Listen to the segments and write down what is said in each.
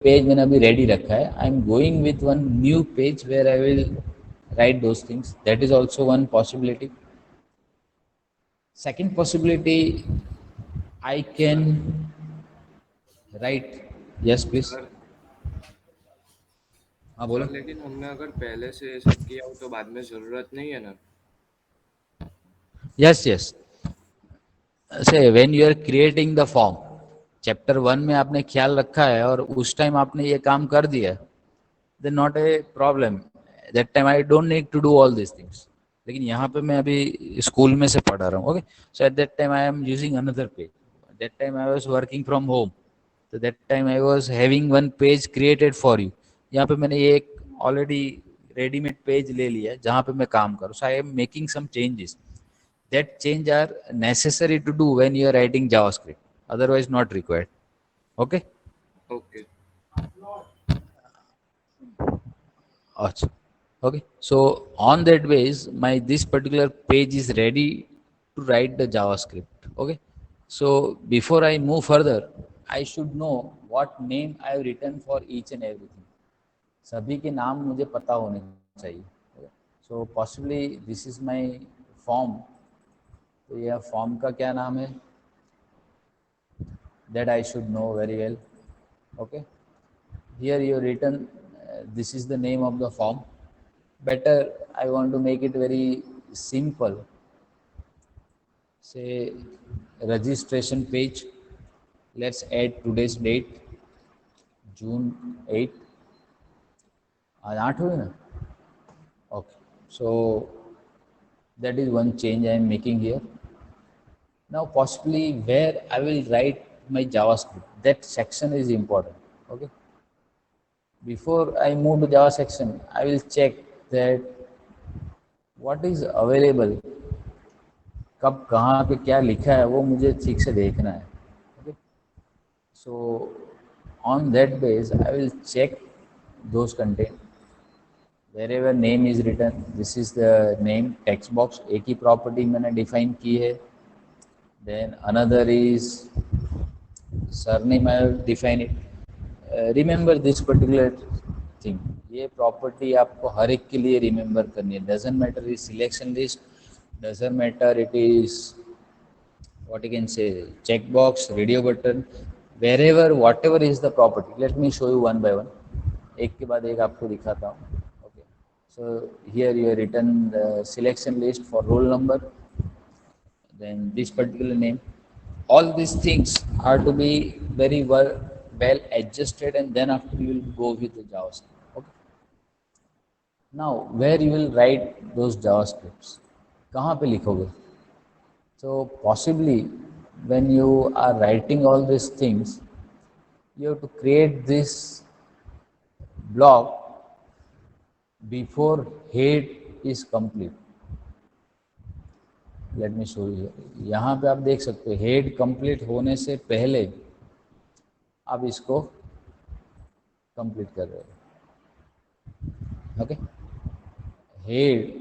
Page मैंने अभी ready रखा है. I am going with one new page where I will write those things. That is also one possibility. Second possibility, I can write. Yes, please. Sir हाँ बोलो. Sir लेकिन हमने अगर पहले से ये सब किया हो तो बाद में जरूरत नहीं है ना। Yes, yes. Say when you are creating the form, chapter 1 में आपने ख्याल रखा है और उस टाइम आपने ये काम कर दिया, then not a problem. That time I don't need to do all these things. लेकिन यहाँ पे मैं अभी स्कूल में से पढ़ा रहा हूँ. Okay, so at that time I am using another page. That time I was working from home, तो that time I was having one page created for you. यहाँ पे मैंने ये एक ऑलरेडी रेडीमेड पेज ले लिया है जहाँ पे मैं काम करूँ. So I am making some changes. That change are necessary to do when you are writing JavaScript. Otherwise, not required. Okay. Okay. Awesome. Okay. So on that base, my this particular page is ready to write the JavaScript. Okay. So before I move further, I should know what name I have written for each and everything. सभी के नाम मुझे पता होने चाहिए. So possibly this is my form. तो यह form का क्या नाम है? That I should know very well. Okay. Here you written, this is the name of the form. Better I want to make it very simple. Say registration page. Let's add today's date, June 8. आज 8 हुई ना? Okay. So that is one change I am making here. Now possibly where I will write my JavaScript. That section is important. Okay. Before I move to Java section, I will check that what is available, कब कहाँ पे क्या लिखा है वो मुझे ठीक से देखना है. Okay. So on that base, I will check those content. Wherever name is written, this is the name text box. एक ही property मैंने define की है. Then another is surname. I will define it. Remember this particular thing. ये property आपको हर एक के लिए remember करनी है. Doesn't matter is selection list, doesn't matter it is what you can say check box, radio button, wherever whatever is the property. Let me show you one by one. एक के बाद एक आपको दिखाता हूँ. Okay. So here you have written the selection list for roll number, then this particular name. All these things are to be very well adjusted, and then after you will go with the JavaScript. Okay. Now where you will write those JavaScripts, कहाँ पे लिखोगे? So possibly when you are writing all these things, you have to create this block before head is complete. Let me show you. यहाँ पे आप देख सकते हो head complete होने से पहले आप इसको कंप्लीट कर रहे हो. ओके. हेड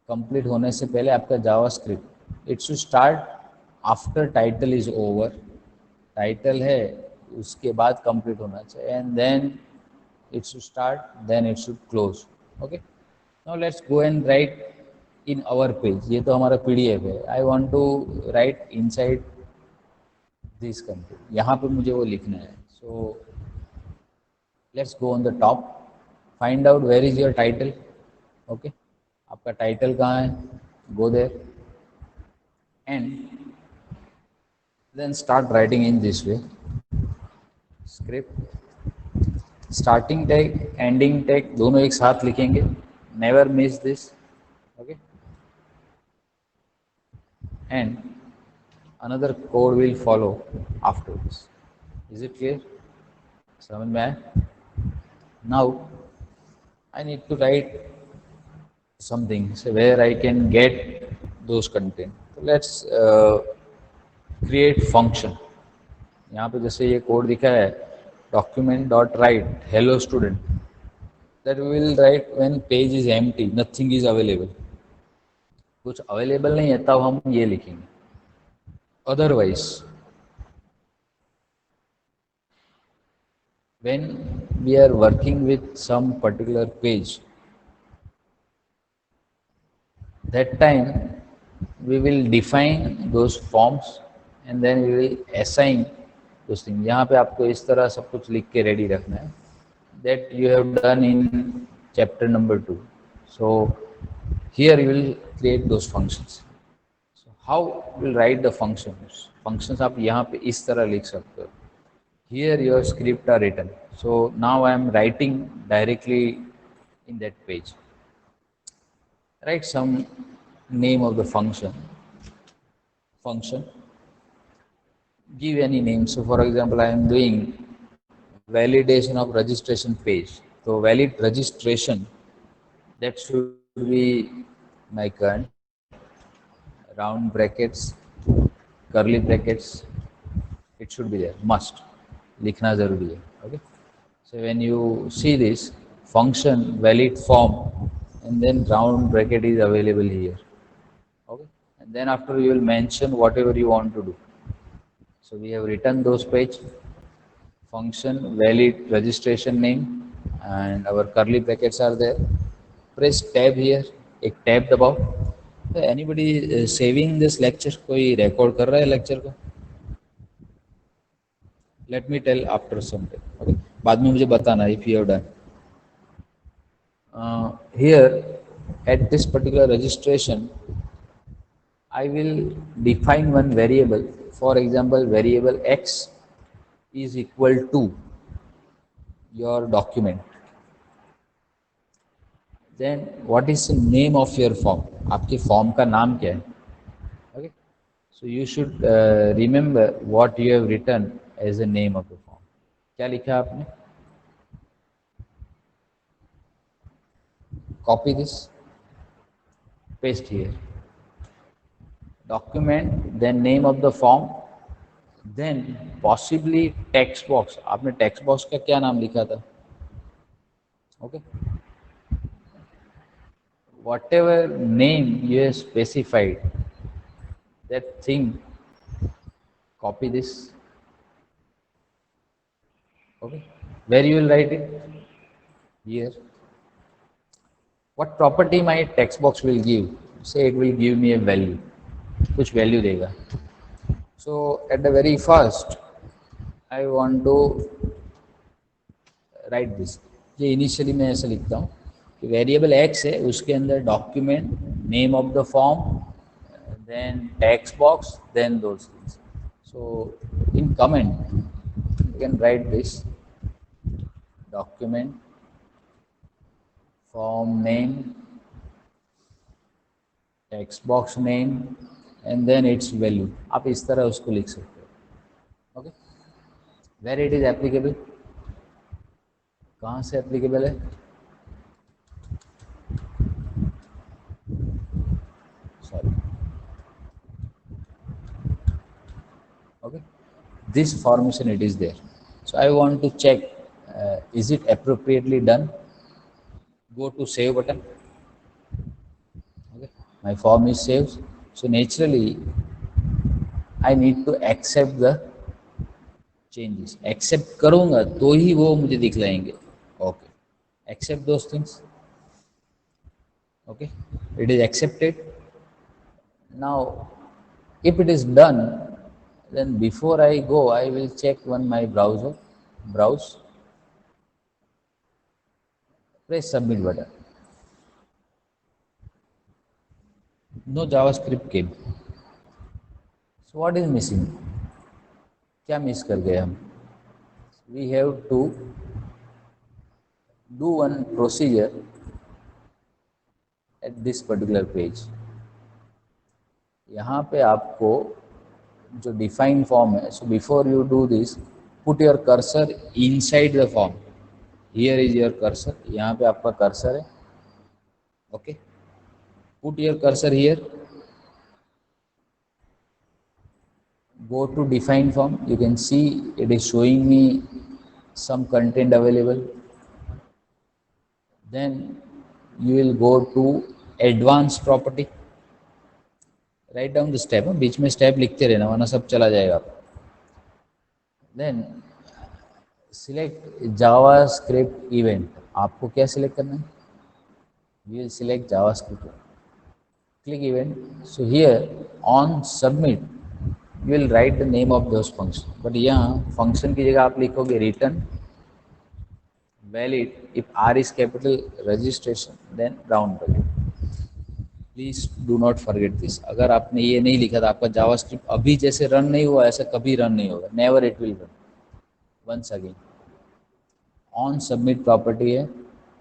कंप्लीट होने से पहले आपका JavaScript it should start after title is over. Title है उसके बाद कंप्लीट होना चाहिए, and then it should start, then it should close. Okay. Now let's go and write in our page. ये तो हमारा पीडीएफ है. I want to write inside this content. यहाँ पे मुझे वो लिखना है. So let's go on the top, find out where is your title. Okay. आपका टाइटल कहाँ है? Go there and then start writing in this way. Script starting tag ending tag दोनों एक साथ लिखेंगे. Never miss this. Okay. And another code will follow after this. Is it clear? समझ में आया? Now I need to write something so where I can get those content. So let's create function. यहाँ पे जैसे ये code दिखा है document dot write hello student, that we will write when page is empty, nothing is available. कुछ available नहीं है तब हम ये लिखेंगे. Otherwise when we are working with some particular page, that time we will define those forms and then we will assign those things. यहाँ पे आपको इस तरह सब कुछ लिख के रेडी रखना है, that you have done in chapter number 2. So here you will create those functions. So how will write the functions? Functions आप यहाँ पे इस तरह लिख सकते हो. Here your script are written. So now I am writing directly in that page. Write some name of the function, give any name. So for example, I am doing validation of registration page. So valid registration, that should be my current, round brackets, curly brackets, it should be there, must लिखना जरूरी है. Okay, so when you see this function valid form and then round bracket is available here. Okay, and then after you will mention whatever you want to do. So we have written those page, function valid registration name, and our curly brackets are there. Press tab here, एक tab दबाओ. So anybody saving this lecture? कोई record कर रहा है lecture को? Let me tell after some time. Okay, बाद में मुझे बताना if you have done. Here at this particular registration, I will define one variable. For example, variable x is equal to your document. Then what is the name of your form? आपके form का नाम क्या है? Okay, so you should remember what you have written as the name of the form. क्या लिखा आपने? Copy this, paste here. Document, then name of the form, then possibly text box. आपने text box का क्या नाम लिखा था? Okay, whatever name you have specified, that thing, copy this. Okay, where you will write it? Here. What property my text box will give? Say it will give me a value, कुछ value देगा. So at the very first I want to write this. ये initially मैं ऐसे लिखता हूँ कि variable x है, उसके अंदर document, name of the form, then text box, then those things. So in comment you can write this: document, form name, text box name, and then its value. आप इस तरह उसको लिख सकते हो. Okay, where it is applicable? कहाँ से applicable है? Sorry. Okay, this formation it is there. So I want to check is it appropriately done? Go to save button. Okay, my form is saved. So naturally I need to accept the changes. Accept करूँगा तो ही वो मुझे दिखलाएंगे. Okay, accept those things. Okay, it is accepted. Now if it is done, then before I go I will check my browser. Browse, press submit button. No JavaScript came. So what is missing? क्या miss कर गए हम? We have to do one procedure at this particular page. यहाँ पे आपको जो define form है, so before you do this, put your cursor inside the form. Here is your cursor. यहाँ पे आपका cursor है. Okay, put your cursor here. Go to define form. You can see it is showing me some content available. Then you will go to advanced property. Write down the step. बीच में step लिखते रहना वरना सब चला जाएगा. Then select JavaScript event, आपको क्या select करना है? We will select JavaScript, click event. So here on submit you will write the name of those function, but यहाँ function की जगह आप लिखोगे return valid if R is capital registration then round value. Please do not forget this. अगर आपने ये नहीं लिखा था, आपका जावास्क्रिप्ट अभी जैसे रन नहीं हुआ ऐसा कभी रन नहीं होगा, never it will run. Once again on submit property है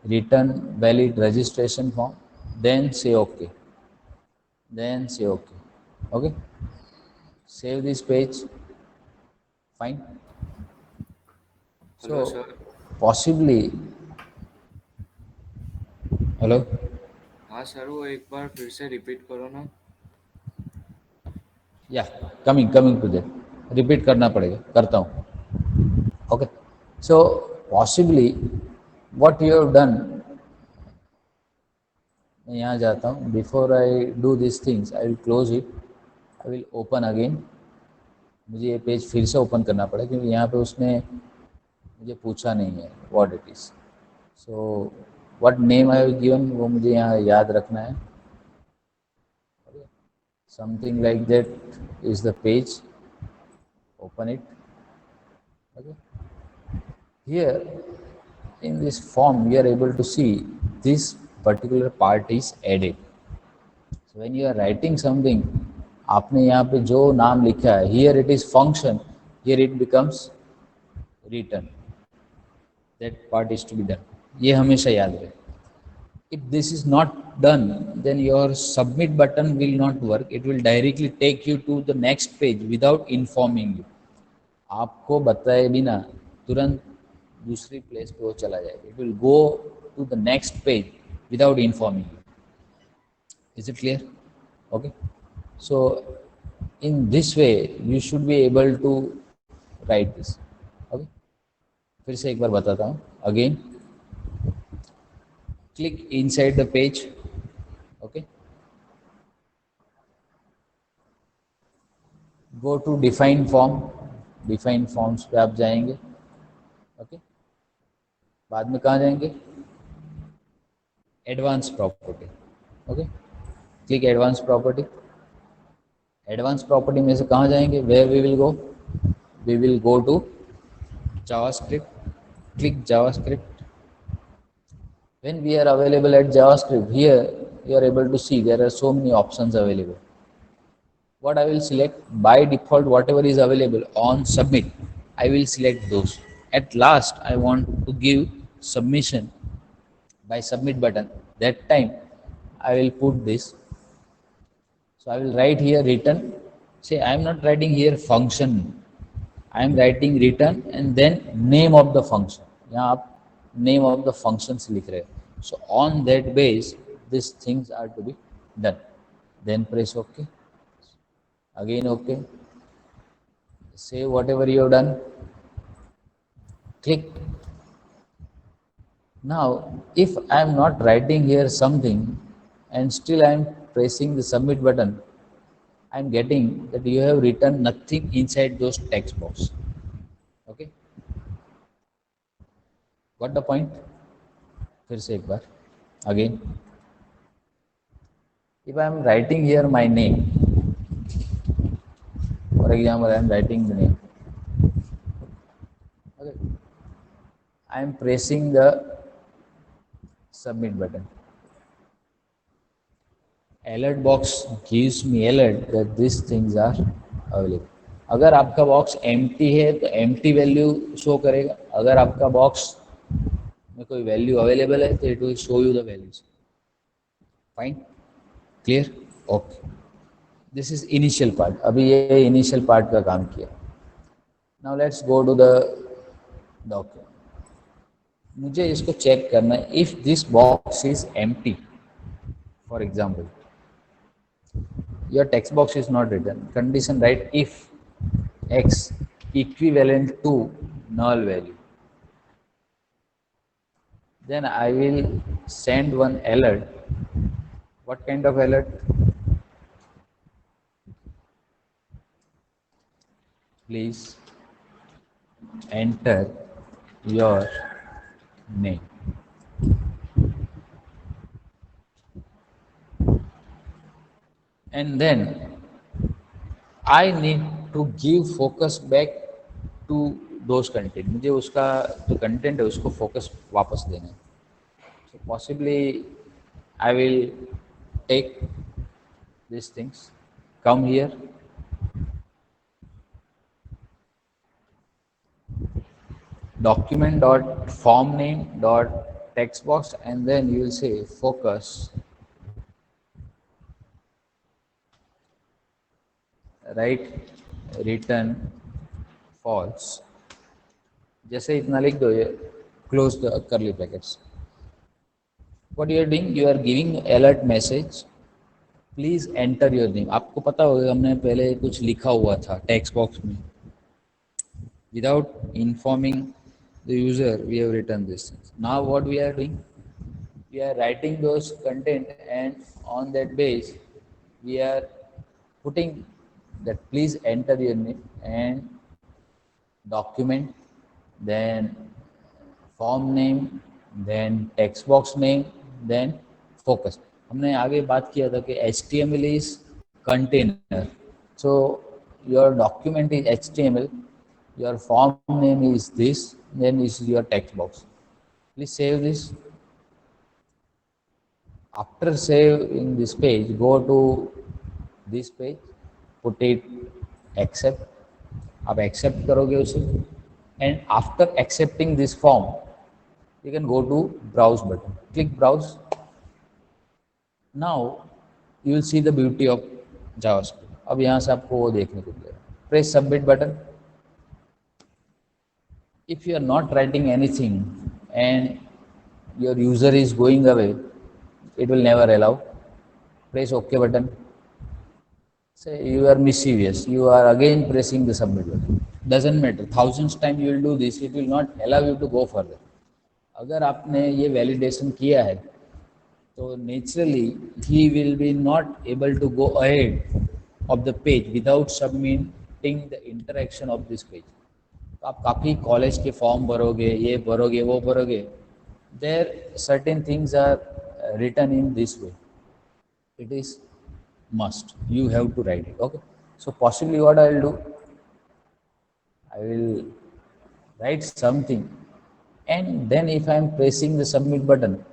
return valid registration form, then say okay, then say okay. Okay, save this page. Fine. Hello So sir. possibly, hello, हाँ sir, वो एक बार फिर से repeat करो ना। yeah, coming to that, repeat करना पड़ेगा, करता हूँ। Okay, so possibly what you have done, मैं यहाँ जाता हूँ, before I do this things I will close it, I will open again. मुझे ये पेज फिर से ओपन करना पड़ेगा क्योंकि यहाँ पे उसने मुझे पूछा नहीं है what it is. So what name I have given वो मुझे यहाँ याद रखना है। Something like that is the page. Open it. Okay. Here in this form we are able to see this particular part is added. So when you are writing something, आपने यहाँ पे जो नाम लिखा है, here it is function, here it becomes return. That part is to be done. ये हमेशा याद रहे। If this is not done, then your submit button will not work. It will directly take you to the next page without informing you. आपको बताए बिना तुरंत दूसरी place पे वो चला जाएगा। It will go to the next page without informing you. Is it clear? Okay. So in this way you should be able to write this. Okay. फिर से एक बार बताता हूँ again. Click inside the page. Okay. Go to define form, define forms पे आप जाएंगे। Okay, बाद में कहाँ जाएंगे? Advance property. Okay, click advance property. Advance property में से कहाँ जाएंगे? Where we will go? We will go to JavaScript. Click JavaScript. when we are available at JavaScript, here you are able to see there are so many options available. What I will select by default, whatever is available on submit, I will select those. At last I want to give submission by submit button, that time I will put this. So I will write here return. Say I am not writing here function, I am writing return and then name of the function. यहाँ आप name of the functions लिख रहे हो. So on that base these things are to be done. Then press OK. Again OK. Save whatever you have done. Click. Now if I am not writing here something and still I am pressing the submit button, I am getting that you have written nothing inside those text box. Okay, got the point? फिर से एक बार again, if I am writing here my name, for example I am writing the name, okay, I am pressing the submit button, alert box gives me alert that these things are available. अगर आपका box empty है तो empty value show करेगा, अगर आपका box में कोई value available है तो it will show you the values. Fine, clear? Okay, this is initial part. अभी ये इनिशियल पार्ट का काम किया। Now let's go to the document. मुझे इसको चेक करना है, if this box is empty, for example your text box is not written, condition write if x equivalent to null value, then I will send one alert. What kind of alert? Please enter your name. And then I need to give focus back to those content. मुझे उसका जो content है उसको focus वापस देना है. So possibly I will take these things, come here, document dot form name dot text box, and then you will say focus, write return false. जैसे इतना लिख दो, ये close the curly brackets. What you are doing, you are giving alert message, please enter your name. आपको पता होगा हमने पहले कुछ लिखा हुआ था टेक्स्ट बॉक्स में. Without informing the user, we have written this things. Now what we are doing, we are writing those content, and on that base we are putting that please enter your name and document, then form name, then text box name, then focus. हमने आगे बात किया था कि HTML is container. So your document is HTML, your form name is this, then is your text box. Please save this. After saving this page, go to this page, put it accept. आप accept करोगे उसे, and after accepting this form, you can go to browse button. Click browse. Now you will see the beauty of JavaScript. अब यहाँ से आपको वो देखने को मिलेगा. Press submit button. If you are not writing anything and your user is going away, it will never allow. Press OK button. Say you are mischievous, you are again pressing the submit button. Doesn't matter, thousands times you will do this, it will not allow you to go further. अगर आपने ये validation किया है तो naturally ही will be not able to go ahead of the page without submitting the interaction of this page. तो आप काफ़ी कॉलेज के फॉर्म भरोगे, ये भरोगे, वो भरोगे, there certain things are written in this way. It is must, you have to write it. Okay, so possibly what I will do, I will write something, and then if I am pressing the submit button,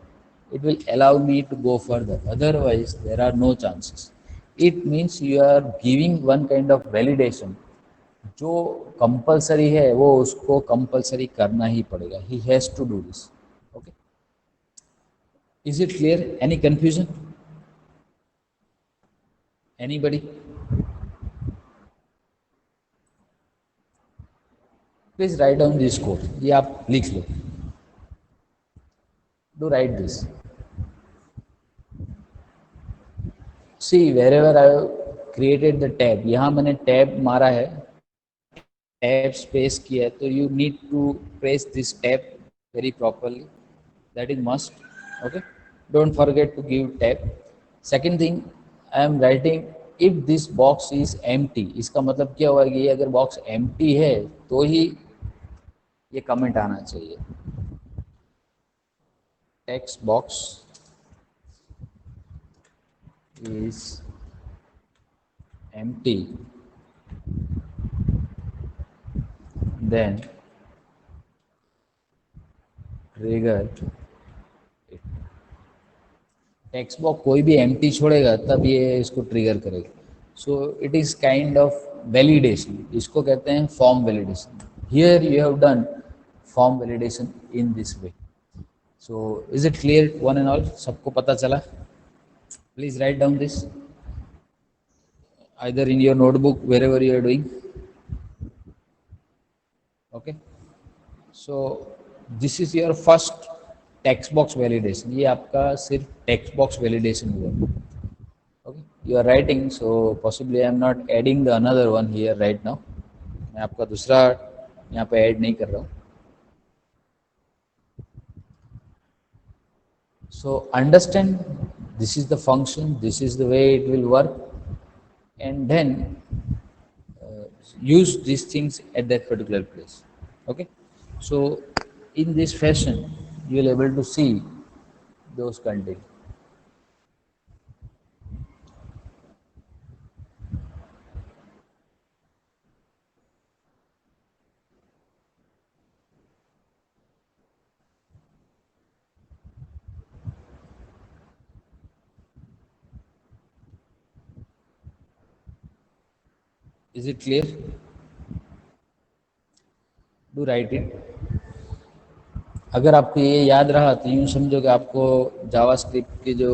it will allow me to go further. Otherwise there are no chances. It means you are giving one kind of validation. जो compulsory है वो उसको compulsory करना ही पड़ेगा. He has to do this. Okay, is it clear? Any confusion? Anybody? Please write down this code. ये आप लिख लो. Do write this. See, wherever I have created the tab, यहाँ मैंने tab मारा है, tab space किया है, तो you need to press this tab very properly. That is must. Okay, don't forget to give tab. Second thing, I am writing if this box is empty. इसका मतलब क्या हुआ कि अगर box empty है तो ही ये कमेंट आना चाहिए. Text box is empty, then trigger it. Text box कोई भी एम्प्टी छोड़ेगा तब ये इसको ट्रिगर करेगा. So it is kind of validation. इसको कहते हैं form validation. Here you have done form validation in this way. So is it clear one and all? सबको पता चला? Please write down this either in your notebook, wherever you are doing. Okay, so this is your first text box validation. ये आपका सिर्फ text box validation हुआ. Okay, you are writing, so possibly I am not adding the another one here right now. मैं आपका दूसरा यहाँ पे add नहीं कर रहा हूँ. So understand, this is the function, this is the way it will work, and then use these things at that particular place. Okay, so In this fashion, you will able to see those content. Is it clear? Do write it. अगर आपको ये याद रहा तो यूँ समझो कि आपको जावास्क्रिप्ट के जो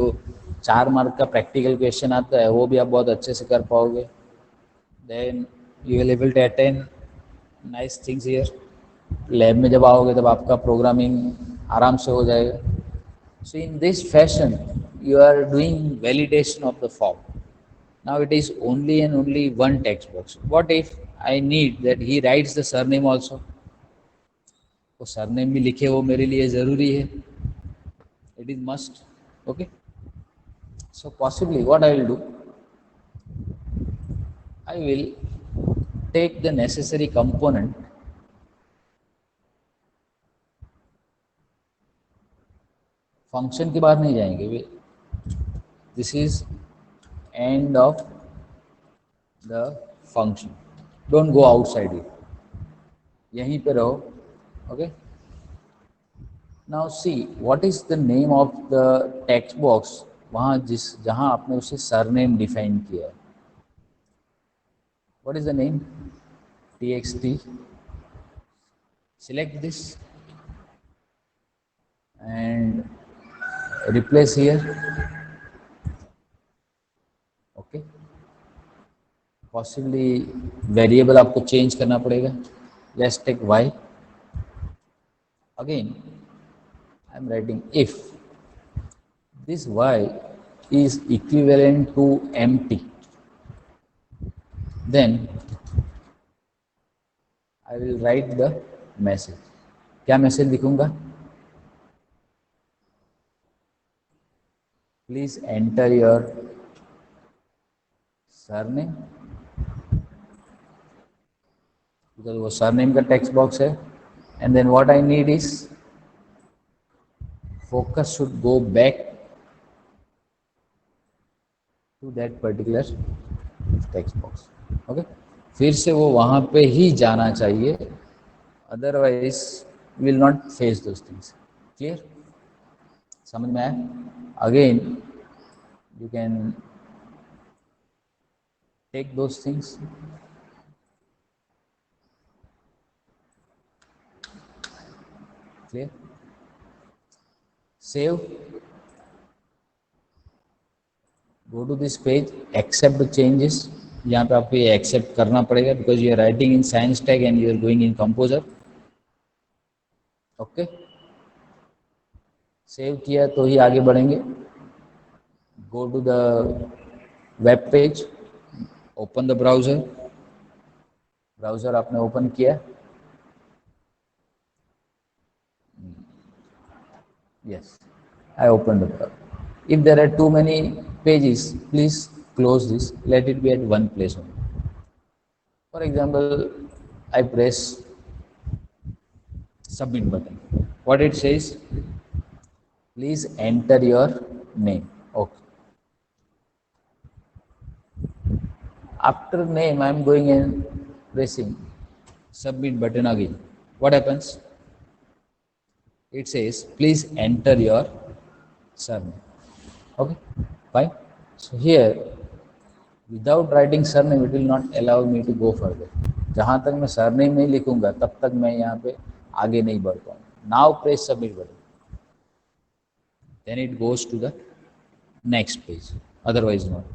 4 मार्क का प्रैक्टिकल क्वेश्चन आता है वो भी आप बहुत अच्छे से कर पाओगे. Then you will able to attain nice things here. Lab में जब आओगे तब आपका प्रोग्रामिंग आराम से हो जाएगा. So in this fashion you are doing validation of the form. Now it is only and only one text box. What if I need that he writes the surname also. वो surname भी लिखे वो मेरे लिए ज़रूरी है. It is must. Okay. So possibly what I will do, I will take the necessary component. Function के बाहर नहीं जाएंगे. This is end of the function. Don't go outside it. यहीं पे रहो. Okay. Now see what is the name of the text box. वहाँ जहाँ आपने उसे सरनेम डिफाइन किया है. What is the name? txt. select this and replace here. okay. possibly variable आपको चेंज करना पड़ेगा. Let's take y. again I am writing if this y is equivalent to empty, then I will write the message. क्या message लिखूंगा? Please enter your surname, because वो surname का text box है. And then what I need is focus should go back to that particular text box. okay. फिर से वो वहाँ पे ही जाना चाहिए, otherwise will not face those things. Clear? समझ में आया? Again you can take those things. Clear? Save. Go to this page, accept changes. यहाँ पे आपको ये एक्सेप्ट करना पड़ेगा because you are writing in science tag and you are going in composer. Okay. Save किया तो ही आगे बढ़ेंगे. Go to the web page, open the browser. Browser आपने ओपन किया. yes, I opened the browser. If there are too many pages, please close this. Let it be at one place only. For example, I press submit button. What it says? Please enter your name. Okay. After name, I am going and pressing submit button again. What happens? It says please enter your surname. Okay, fine. So here without writing surname it will not allow me to go further. जहाँ तक मैं surname नहीं लिखूंगा तब तक मैं यहाँ पे आगे नहीं बढ़ पाऊंगा. Now press submit button, then it goes to the next page, otherwise not.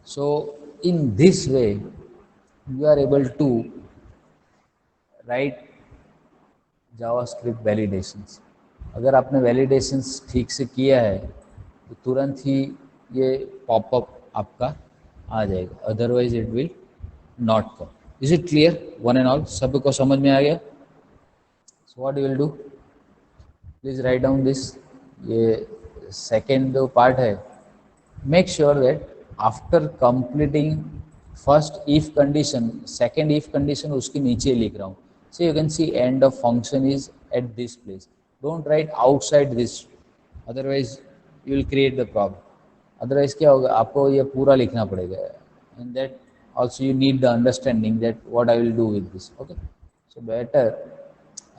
So in this way you are able to write JavaScript validations. अगर आपने वैलिडेशंस ठीक से किया है तो तुरंत ही ये पॉपअप आपका आ जाएगा, otherwise it will not come. Is it clear one and all? सबको समझ में आ गया? So what you will do, please write down this. ये सेकेंड जो पार्ट है, make sure that after completing first if condition, second if condition उसके नीचे लिख रहा हूँ. So you can see end of function is at this place. Don't write outside this, otherwise you will create the problem. Otherwise क्या होगा, आपको ये पूरा लिखना पड़ेगा, and that also you need the understanding that what I will do with this. Okay, so better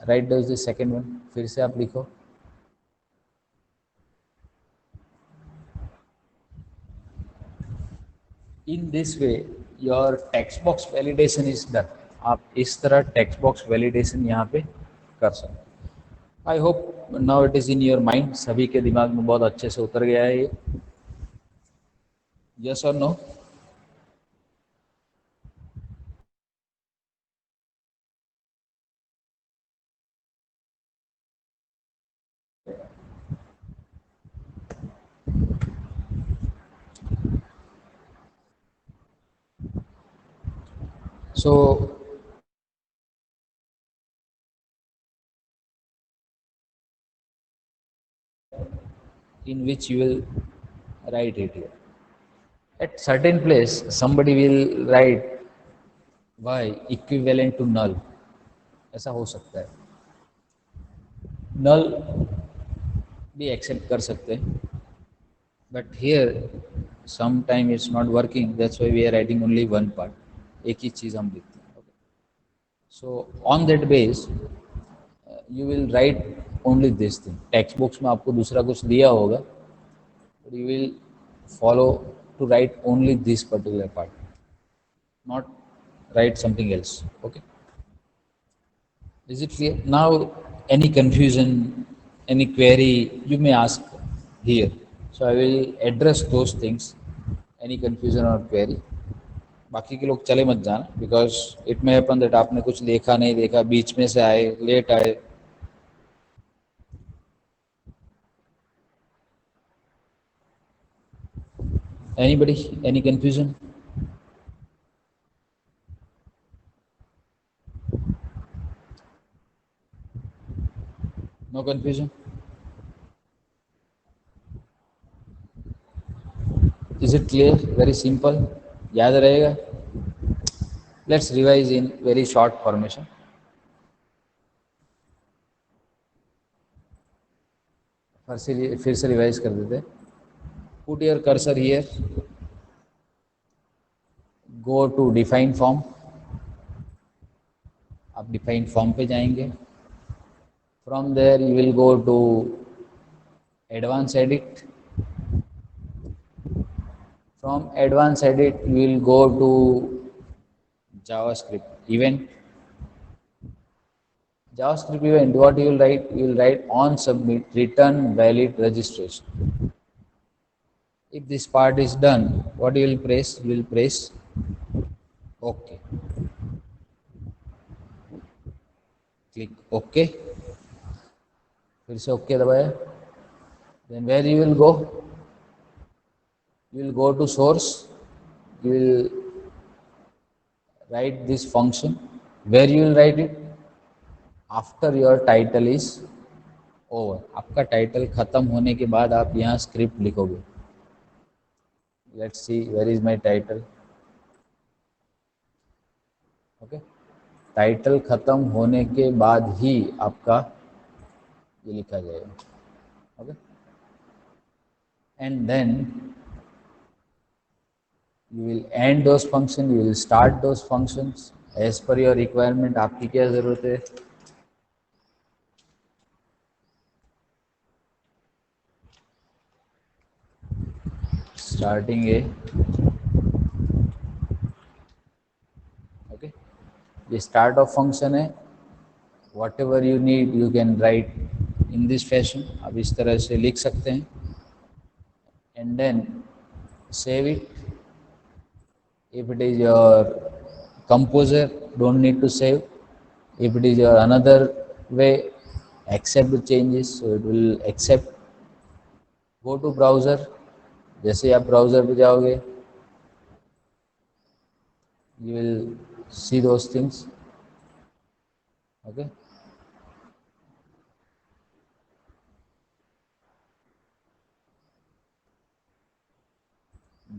write down the second one. फिर से आप लिखो. In this way your text box validation is done. आप इस तरह text box validation यहाँ पे कर सकते हैं. I hope now it is in your mind, सभी के दिमाग में बहुत अच्छे से उतर गया है ये. यस और no? So in which you will write it here. At certain place, somebody will write y equivalent to null. ऐसा हो सकता है. null भी एक्सेप्ट कर सकते हैं, but here sometime it's not working. That's why we are writing only one part. एक ही चीज़ हम लिखते हैं. Okay. So on that base, you will write only this thing. Text books में आपको दूसरा कुछ दिया होगा, but you will follow to write only this particular part, not write something else. Okay, is it clear now? Any confusion, any query you may ask here, so I will address those things. Any confusion or query? बाकी के लोग चले मत जाना, because it may happen that आपने कुछ देखा नहीं देखा, बीच में से आए, लेट आए. Anybody, any confusion? No confusion? Is it clear? Very simple. याद रहेगा? Let's revise in very short formation. फिर से रिवाइज कर देते. Put your cursor here. Go to define form. आप define form पे जाएंगे. From there you will go to advanced edit. From advanced edit you will go to JavaScript event. JavaScript event, what you will write? You will write on submit return valid registration. If this part is done, what you will press? You will press OK. Click OK. फिर से OK दबाया. Then where you will go? You will go to source. You will write this function. Where you will write it? After your title is over. आपका title खत्म होने के बाद आप यहाँ स्क्रिप्ट लिखोगे. Let's see where is my title. Okay, title खत्म होने के बाद ही आपका ये लिखा जाएगा. Okay, and then you will end those functions, you will start those functions as per your requirement. आपकी क्या ज़रूरत है? स्टार्टिंग है. ओके, ये स्टार्ट ऑफ फंक्शन है. Whatever you need you can write in this fashion. आप इस तरह से लिख सकते हैं. And then save it. If it is your composer, don't need to save. If it is your another way, accept the changes, so it will accept. Go to browser. जैसे आप browser पे जाओगे, you will see those things. Okay.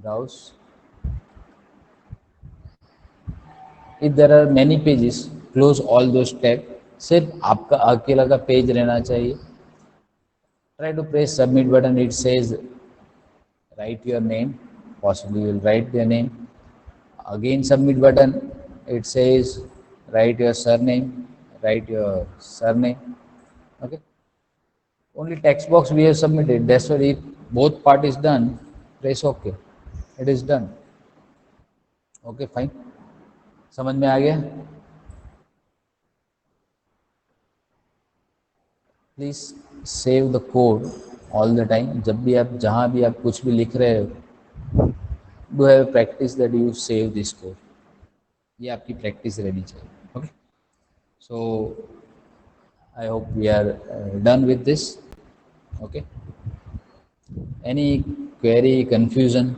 Browse. If there are many pages, close all those tabs. सिर्फ आपका अकेला का page रहना चाहिए. Try to press submit button. It says write your name. Possibly you will write your name. Again submit button. It says write your surname. Write your surname. Okay. Only text box we have submitted. That's why if both part is done, press OK. It is done. Okay, fine. समझ में आ गया? Please save the code all the time. जब भी आप जहाँ भी आप कुछ भी लिख रहे हो, do have practice that you save this code. ये आपकी प्रैक्टिस रहनी चाहिए. Okay, so I hope we are done with this. Okay, any query, confusion?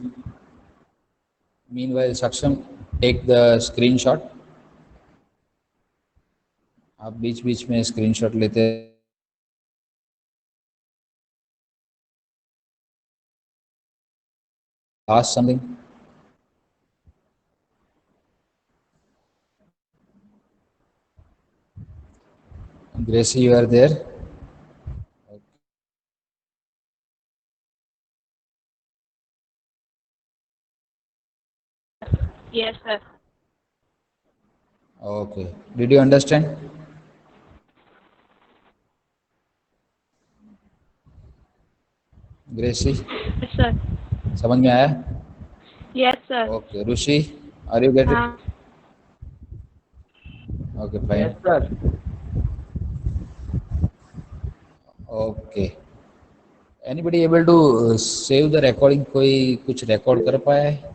Meanwhile Saksham, take the screenshot. आप बीच बीच में स्क्रीनशॉट लेते ask something. Gracie, you are there? Yes, sir. Okay. Did you understand? Gracie, Yes, sir. समझ में आया? Yes, sir. Okay. Rushi, are you get it? हाँ. Okay, fine. Yes, sir. Okay. Anybody able to save the recording? कोई कुछ record कर पाया है?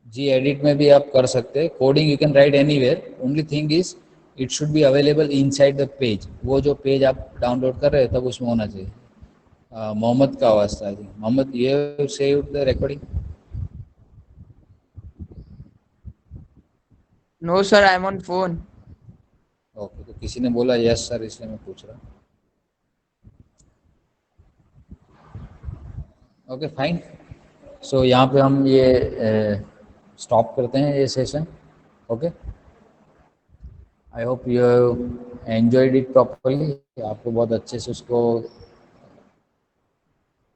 जी edit में भी आप कर सकते हैं. Coding you can right anywhere. Only thing is it should be available inside the page. वो जो पेज आप डाउनलोड कर रहे हैं तब उसमें होना चाहिए. मोहम्मद का आवाज था. मोहम्मद, ये save the recording? No, sir, I'm on phone. Okay, तो किसी ने बोला यस सर, इसलिए मैं पूछ रहा. Okay, fine. सो यहाँ पे हम ये स्टॉप करते हैं ये session. Okay, I hope you enjoyed it properly. आपको बहुत अच्छे से उसको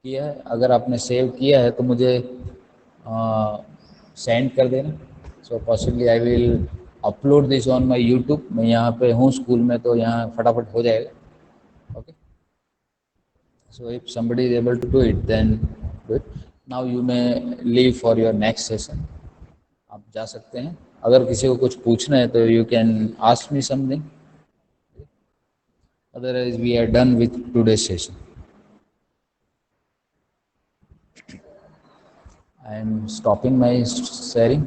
किया है. अगर आपने सेव किया है तो मुझे सेंड कर देना. So possibly I will upload this on my YouTube. मैं यहाँ पे हूँ स्कूल में, तो यहाँ फटाफट हो जाएगा. Okay, so if somebody is able to do it, then do it. Now you may leave for your next session. आप जा सकते हैं. अगर किसी को कुछ पूछना है तो you can ask me something. Otherwise we are done with today's session. I am stopping my sharing.